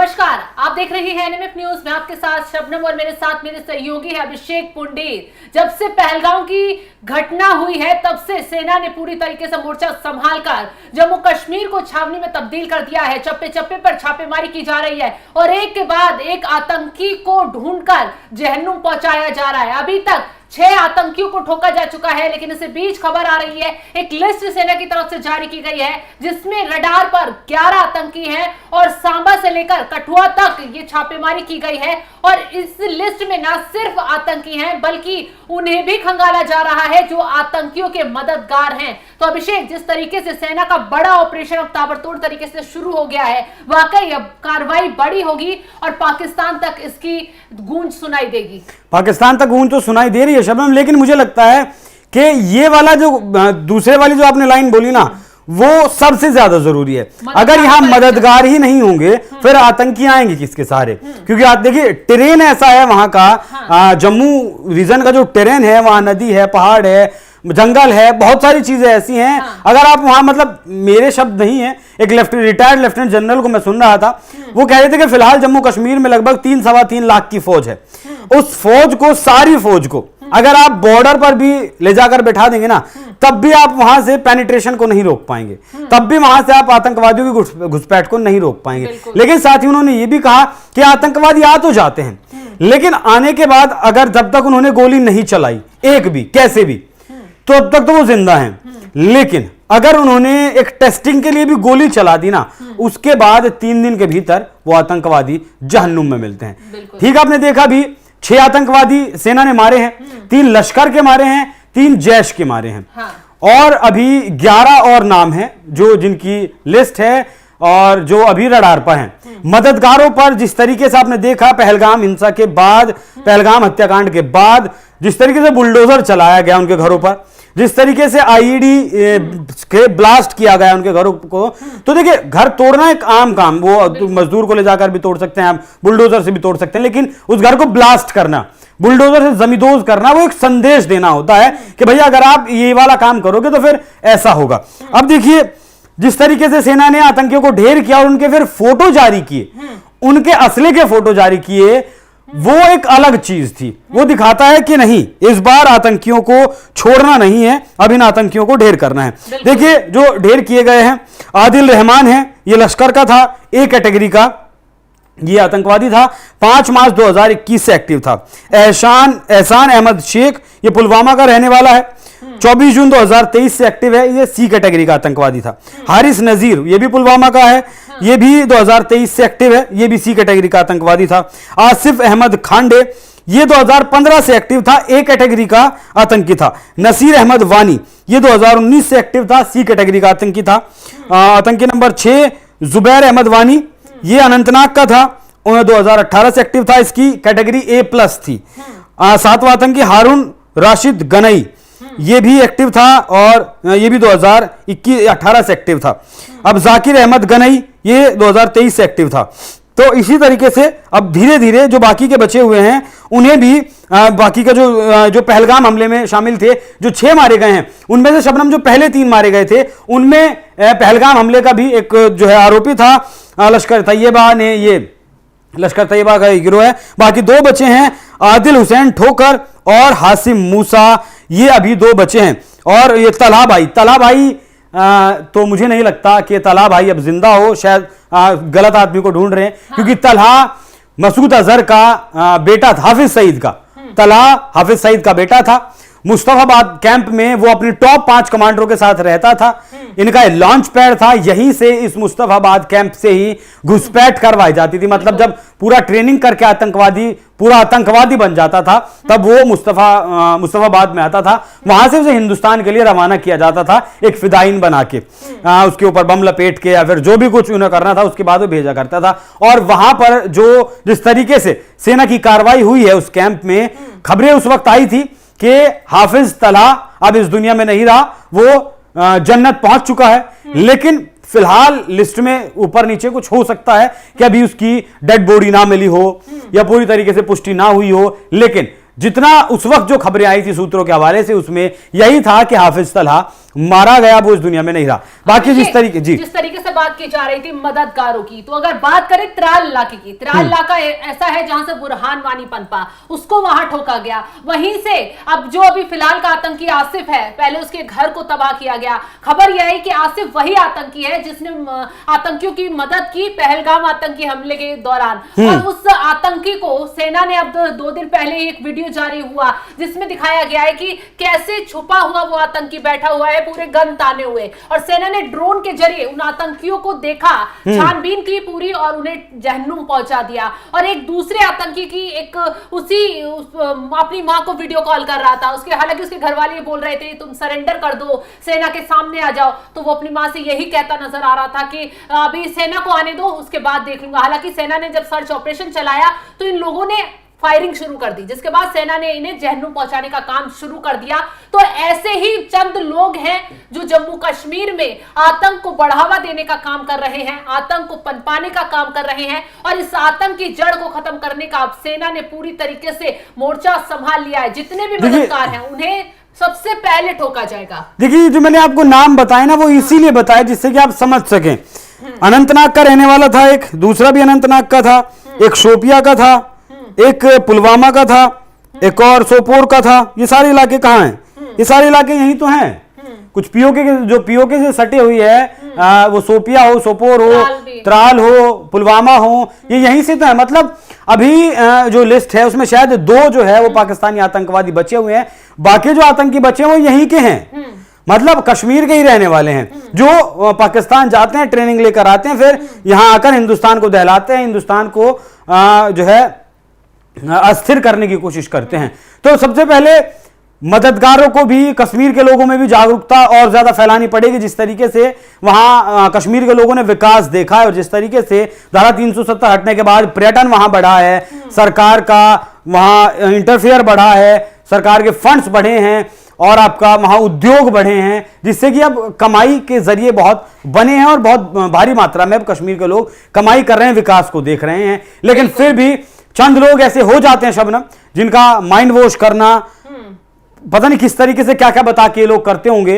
नमस्कार, आप देख रहे हैं एनएमएफ न्यूज में आपके साथ शबनम और मेरे साथ मेरे सहयोगी है अभिषेक पुंडीर। जब से पहलगाम की घटना हुई है तब से सेना ने पूरी तरीके से मोर्चा संभालकर जम्मू कश्मीर को छावनी में तब्दील कर दिया है। चप्पे चप्पे पर छापेमारी की जा रही है और एक के बाद एक आतंकी को ढूंढकर जहन्नुम पहुंचाया जा रहा है। अभी तक 6 आतंकियों को ठोका जा चुका है, लेकिन इसी बीच खबर आ रही है एक लिस्ट सेना की तरफ से जारी की गई है जिसमें रडार पर 11 आतंकी हैं और सांबा से लेकर कठुआ तक ये छापेमारी की गई है। और इस लिस्ट में न सिर्फ आतंकी हैं बल्कि उन्हें भी खंगाला जा रहा है जो आतंकियों के मददगार हैं। तो अभिषेक, जिस तरीके से सेना का बड़ा ऑपरेशन अब ताबड़तोड़ तरीके से शुरू हो गया है, वाकई अब कार्रवाई बड़ी होगी और पाकिस्तान तक इसकी गूंज सुनाई देगी। पाकिस्तान तक गूंज तो सुनाई दे रही है शबनम, लेकिन मुझे लगता है कि ये वाला जो दूसरे वाली जो आपने लाइन बोली ना, वो सबसे ज्यादा जरूरी है। अगर यहाँ मददगार ही नहीं होंगे फिर आतंकी आएंगे किसके सहारे? क्योंकि आप देखिए टेरेन ऐसा है वहां का, जम्मू रीजन का जो टेरेन है, वहां नदी है, पहाड़ है, जंगल है, बहुत सारी चीजें ऐसी हैं। अगर आप वहां, मतलब मेरे शब्द नहीं है, एक रिटायर्ड लेफ्टिनेंट जनरल को मैं सुन रहा था, वो कह रहे थे कि फिलहाल जम्मू कश्मीर में लगभग 3-3.25 लाख की फौज है। उस फौज को, सारी फौज को अगर आप बॉर्डर पर भी ले जाकर बैठा देंगे ना, तब भी आप वहां से पेनिट्रेशन को नहीं रोक पाएंगे, तब भी वहां से आप आतंकवादियों की घुसपैठ को नहीं रोक पाएंगे। लेकिन साथ ही उन्होंने ये भी कहा कि आतंकवादी आ तो जाते हैं, लेकिन आने के बाद अगर जब तक उन्होंने गोली नहीं चलाई एक भी, कैसे भी, तो अब तक तो वो जिंदा हैं। लेकिन अगर उन्होंने एक टेस्टिंग के लिए भी गोली चला दी ना, उसके बाद 3 दिन के भीतर वो आतंकवादी जहन्नुम में मिलते हैं। ठीक, आपने देखा भी 6 आतंकवादी सेना ने मारे हैं, 3 लश्कर के मारे हैं, 3 जैश के मारे हैं। और अभी 11 और नाम हैं जो जिनकी लिस्ट है और जो अभी रडार पर हैं। मददगारों पर जिस तरीके से आपने देखा पहलगाम हिंसा के बाद, पहलगाम हत्याकांड के बाद जिस तरीके से बुलडोजर चलाया गया उनके घरों पर, जिस तरीके से आईईडी के ब्लास्ट किया गया उनके घरों को, तो देखिए घर तोड़ना एक आम काम, वो मजदूर को ले जाकर भी तोड़ सकते हैं आप, बुलडोजर से भी तोड़ सकते हैं, लेकिन उस घर को ब्लास्ट करना, बुलडोजर से जमींदोज करना, वो एक संदेश देना होता है कि भैया अगर आप ये वाला काम करोगे तो फिर ऐसा होगा। अब देखिए जिस तरीके से सेना ने आतंकियों को ढेर किया और उनके फिर फोटो जारी किए, उनके असले के फोटो जारी किए, वो एक अलग चीज थी। वो दिखाता है कि नहीं, इस बार आतंकियों को छोड़ना नहीं है, अब इन आतंकियों को ढेर करना है। देखिए जो ढेर किए गए हैं, आदिल रहमान है, ये लश्कर का था, ए कैटेगरी का ये आतंकवादी था, 5 मार्च 2021 से एक्टिव था। एहसान अहमद शेख, ये पुलवामा का रहने वाला है, 24 जून 2023 से एक्टिव है, ये सी कैटेगरी का आतंकवादी था। हारिस नजीर, ये भी पुलवामा का है, ये भी 2023 से एक्टिव है, ये भी सी कैटेगरी का आतंकवादी था। आसिफ अहमद खांडे, ये 2015 से एक्टिव था, ए कैटेगरी का आतंकी था। नसीर अहमद वानी, ये 2019 से एक्टिव था, सी कैटेगरी का आतंकी था। आतंकी नंबर 6 जुबैर अहमद वानी, ये अनंतनाग का था, 2018 से एक्टिव था, इसकी कैटेगरी A+ थी। 7वां आतंकी हारून राशिद गनई, ये भी एक्टिव था और ये भी 2018 से एक्टिव था। अब जाकिर अहमद गनई, ये 2023 से एक्टिव था। तो इसी तरीके से अब धीरे धीरे जो बाकी के बचे हुए हैं उन्हें भी बाकी का जो पहलगाम हमले में शामिल थे, जो 6 मारे गए हैं, उनमें से शबनम जो पहले 3 मारे गए थे उनमें पहलगाम हमले का भी एक जो है आरोपी था लश्कर तैयबा ने, ये लश्कर तैयबा का गिरोह है। बाकी 2 बचे हैं, आदिल हुसैन ठोकर और हासिम मूसा, ये अभी 2 बचे हैं। और ये तलहा भाई तो मुझे नहीं लगता कि तलहा भाई अब जिंदा हो, शायद गलत आदमी को ढूंढ रहे हैं। क्योंकि तलहा मसूद अजहर का बेटा था, हाफिज सईद का, तलहा हाफिज सईद का बेटा था। मुस्तफाबाद कैंप में वो अपने टॉप 5 कमांडरों के साथ रहता था, इनका लॉन्च पैड था, यहीं से इस मुस्तफाबाद कैंप से ही घुसपैठ करवाई जाती थी। मतलब जब पूरा ट्रेनिंग करके पूरा आतंकवादी बन जाता था, तब वो मुस्तफाबाद में आता था, वहां से उसे हिंदुस्तान के लिए रवाना किया जाता था एक फिदाइन बना के, उसके ऊपर बम लपेट के या फिर जो भी कुछ उन्हें करना था उसके बाद वो भेजा करता था। और वहां पर जिस तरीके से सेना की कार्रवाई हुई है उस कैंप में, खबरें उस वक्त आई थी कि हाफिज तलहा अब इस दुनिया में नहीं रहा, वो जन्नत पहुंच चुका है। लेकिन फिलहाल लिस्ट में ऊपर नीचे कुछ हो सकता है कि अभी उसकी डेड बॉडी ना मिली हो या पूरी तरीके से पुष्टि ना हुई हो, लेकिन जितना उस वक्त जो खबरें आई थी सूत्रों के हवाले से, उसमें यही था कि हाफिज तलहा मारा गया वो इस दुनिया में नहीं रहा। बाकी जिस तरीके से बात की जा रही थी मददगारों की, तो अगर बात करें त्राल इलाके की, त्राल इलाका ऐसा है जहां से बुरहान वानी पनपा, उसको वहां ठोका गया। वहीं से अब जो अभी फिलहाल का आतंकी आसिफ है, पहले उसके घर को तबाह किया गया। खबर यह है कि आसिफ वही आतंकी है जिसने आतंकियों की मदद की पहलगाम आतंकी हमले के दौरान, और उस आतंकी को सेना ने अब 2 दिन पहले एक वीडियो जारी हुआ जिसमें दिखाया गया है कि कैसे छुपा हुआ वो आतंकी बैठा हुआ है पूरे गन ताने हुए, और सेना ने ड्रोन के जरिए उन आतंकियों को देखा, छानबीन की पूरी और उन्हें जहन्नुम पहुंचा दिया। और एक दूसरे आतंकी की एक अपनी मां को वीडियो कॉल कर रहा था, उसके हालांकि उसके घर वाले बोल रहे थे तुम सरेंडर कर दो, सेना के सामने आ जाओ, तो वो अपनी मां से यही कहता नजर आ रहा था कि अभी सेना को आने दो, उसके बाद देख लूंगा। हालांकि सेना ने जब सर्च ऑपरेशन चलाया तो इन लोगों ने फायरिंग शुरू कर दी, जिसके बाद सेना ने इन्हें जहन्नुम पहुंचाने का काम शुरू कर दिया। तो ऐसे ही चंद लोग हैं जो जम्मू कश्मीर में आतंक को बढ़ावा देने का काम कर रहे हैं, आतंक को पनपाने का काम कर रहे हैं, और इस आतंक की जड़ को खत्म करने का अब सेना ने पूरी तरीके से मोर्चा संभाल लिया है। जितने भी मददगार हैं उन्हें सबसे पहले ठोका जाएगा। देखिए जो मैंने आपको नाम बताए ना वो इसीलिए बताया जिससे कि आप समझ सकें। अनंतनाग का रहने वाला था एक, दूसरा भी अनंतनाग का था, एक शोपिया का था, एक पुलवामा का था, एक और सोपोर का था। ये सारे इलाके कहाँ हैं? ये सारे इलाके यही तो हैं। कुछ पीओके के जो पीओके से सटे हुई है, वो सोपिया हो, सोपोर हो, त्राल हो, पुलवामा हो, ये यहीं से तो है। मतलब अभी जो लिस्ट है उसमें शायद 2 जो है वो पाकिस्तानी आतंकवादी बचे हुए हैं, बाकी जो आतंकी बचे हैं वो यहीं के हैं, मतलब कश्मीर के ही रहने वाले हैं, जो पाकिस्तान जाते हैं, ट्रेनिंग लेकर आते हैं, फिर यहां आकर हिंदुस्तान को दहलाते हैं, हिंदुस्तान को जो है अस्थिर करने की कोशिश करते हैं। तो सबसे पहले मददगारों को भी, कश्मीर के लोगों में भी जागरूकता और ज्यादा फैलानी पड़ेगी। जिस तरीके से वहां कश्मीर के लोगों ने विकास देखा है और जिस तरीके से धारा 370 हटने के बाद पर्यटन वहां बढ़ा है, सरकार का वहां इंटरफेयर बढ़ा है, सरकार के फंड्स बढ़े हैं और आपका वहां उद्योग बढ़े हैं, जिससे कि अब कमाई के जरिए बहुत बने हैं और बहुत भारी मात्रा में अब कश्मीर के लोग कमाई कर रहे हैं, विकास को देख रहे हैं। लेकिन फिर भी चंद लोग ऐसे हो जाते हैं शबनम, जिनका माइंड वॉश करना, पता नहीं किस तरीके से क्या क्या बता के लोग करते होंगे,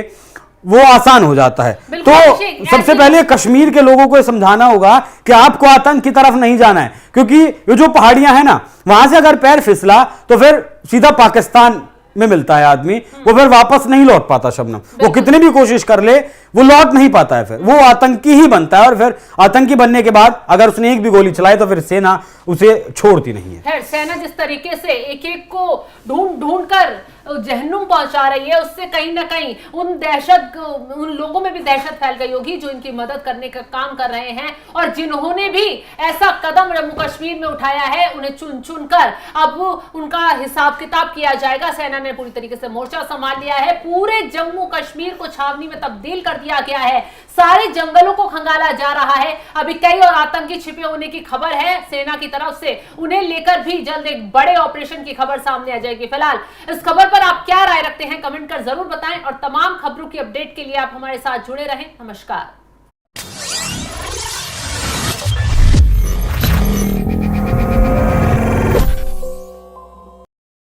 वो आसान हो जाता है। तो सबसे पहले कश्मीर के लोगों को यह समझाना होगा कि आपको आतंक की तरफ नहीं जाना है, क्योंकि ये जो पहाड़ियां हैं ना, वहां से अगर पैर फिसला तो फिर सीधा पाकिस्तान में मिलता है आदमी, वो फिर वापस नहीं लौट पाता शबनम। वो कितनी भी कोशिश कर ले वो लौट नहीं पाता है, फिर वो आतंकी ही बनता है। और फिर आतंकी बनने के बाद अगर उसने एक भी गोली चलाई तो फिर सेना उसे छोड़ती नहीं है। सेना जिस तरीके से एक एक को ढूंढ कर जहन्नुम पहुंचा रही है, उससे कहीं ना कहीं उन लोगों में भी दहशत फैल गई होगी जो इनकी मदद करने का काम कर रहे हैं, और जिन्होंने भी ऐसा कदम जम्मू कश्मीर में उठाया है उन्हें चुन चुन कर अब उनका हिसाब किताब किया जाएगा। सेना ने पूरी तरीके से मोर्चा संभाल लिया है, पूरे जम्मू कश्मीर को छावनी में तब्दील कर दिया गया है, सारे जंगलों को खंगाला जा रहा है। अभी कई और आतंकी छिपे होने की खबर है सेना की तरफ से, उन्हें लेकर भी जल्द एक बड़े ऑपरेशन की खबर सामने आ जाएगी। फिलहाल इस खबर पर आप क्या राय रखते हैं कमेंट कर जरूर बताएं, और तमाम खबरों की अपडेट के लिए आप हमारे साथ जुड़े रहें। नमस्कार।